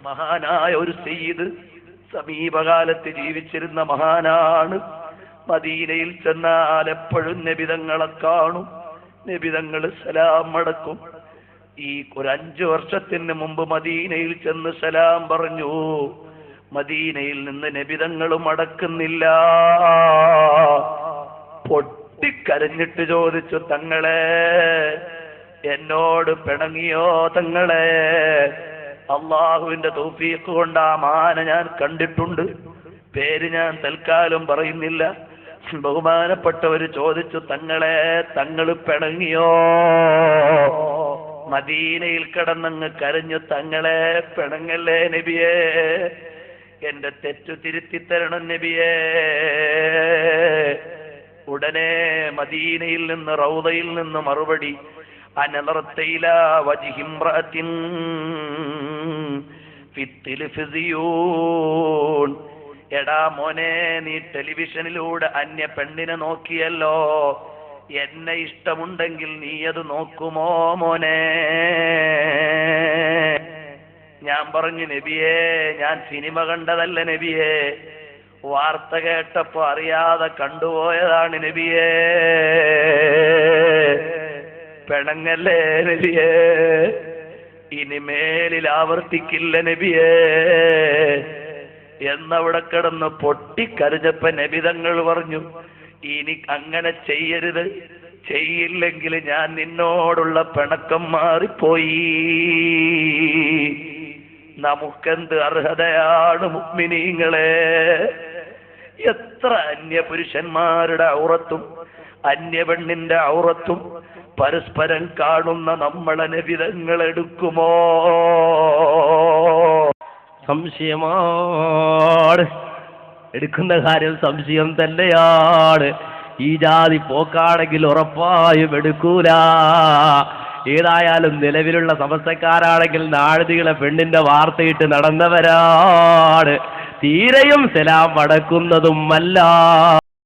മഹാനായ ഒരു സയ്യിദ് സമീപകാലത്ത് ജീവിച്ചിരുന്ന മഹാനാണ്. മദീനയിൽ ചെന്നാൽ എപ്പോഴും നബിതങ്ങളെ കാണും, നബിതങ്ങൾ സലാം മടക്കും. ഈ ഒരു 5 വർഷത്തിന് മുമ്പ് മദീനയിൽ ചെന്ന് സലാം പറഞ്ഞു. മദീനയിൽ നിന്ന് നബിതങ്ങളും മടക്കുന്നില്ല. പൊട്ടിക്കരഞ്ഞിട്ട് ചോദിച്ചു, തങ്ങളെ എന്നോട് പിണങ്ങിയോ തങ്ങളെ? അള്ളാഹുവിന്റെ തൗഫീഖ് കൊണ്ട് ആ മാന ഞാൻ കണ്ടിട്ടുണ്ട്. പേര് ഞാൻ തൽക്കാലം പറയുന്നില്ല. ബഹുമാനപ്പെട്ടവര് ചോദിച്ചു, തങ്ങളെ തങ്ങൾ പിണങ്ങിയോ? മദീനയിൽ കിടന്നങ്ങ് കരഞ്ഞു, തങ്ങളെ പിണങ്ങല്ലേ നബിയേ, എന്റെ തെറ്റു തിരുത്തി തരണം നബിയേ. ഉടനെ മദീനയിൽ നിന്ന് റൗദയിൽ നിന്ന് മറുപടി, അനലർത്തയില വജിഹിംറഅത്തിൻ ഫിത്തിൽഫിസിയൂൻ. എടാ മോനെ, നീ ടെലിവിഷനിലൂടെ അന്യ പെണ്ണിനെ നോക്കിയല്ലോ, എന്നെ ഇഷ്ടമുണ്ടെങ്കിൽ നീ അത് നോക്കുമോ മോനെ? ഞാൻ പറഞ്ഞു, നബിയേ ഞാൻ സിനിമ കണ്ടതല്ല നബിയേ, വാർത്ത കേട്ടപ്പോ അറിയാതെ കണ്ടുപോയതാണ് നബിയേ. പിണങ്ങല്ലേ നബിയേ, ഇനി മേലിൽ ആവർത്തിക്കില്ല നബിയേ എന്നവിടെ കിടന്ന് പൊട്ടിക്കരഞ്ഞപ്പോ നബിതങ്ങൾ പറഞ്ഞു, ഇനി അങ്ങനെ ചെയ്യരുത്, ചെയ്യില്ലെങ്കിൽ ഞാൻ നിന്നോടുള്ള പിണക്കം മാറിപ്പോയി. നമുക്കെന്ത് അർഹതയാണ് മുഅ്മിനീങ്ങളെ? എത്ര അന്യപുരുഷന്മാരുടെ ഔറത്തും അന്യപെണ്ണിന്റെ ഔറത്തും പരസ്പരം കാണുന്ന നമ്മളെ നബിതങ്ങൾ എടുക്കുമോ? സംശയമാണ്, എടുക്കുന്ന കാര്യം സംശയം തന്നെയാണ്. ഈ ജാതി പോക്കാണെങ്കിൽ ഉറപ്പായും എടുക്കൂല. ഏതായാലും നിലവിലുള്ള സമസ്തക്കാരാണെങ്കിൽ നാഴുതികളെ പെണ്ണിന്റെ വാർത്തയിട്ട് നടന്നവരാണ്, തീരെയും സലാം മടക്കുന്നതുമല്ല.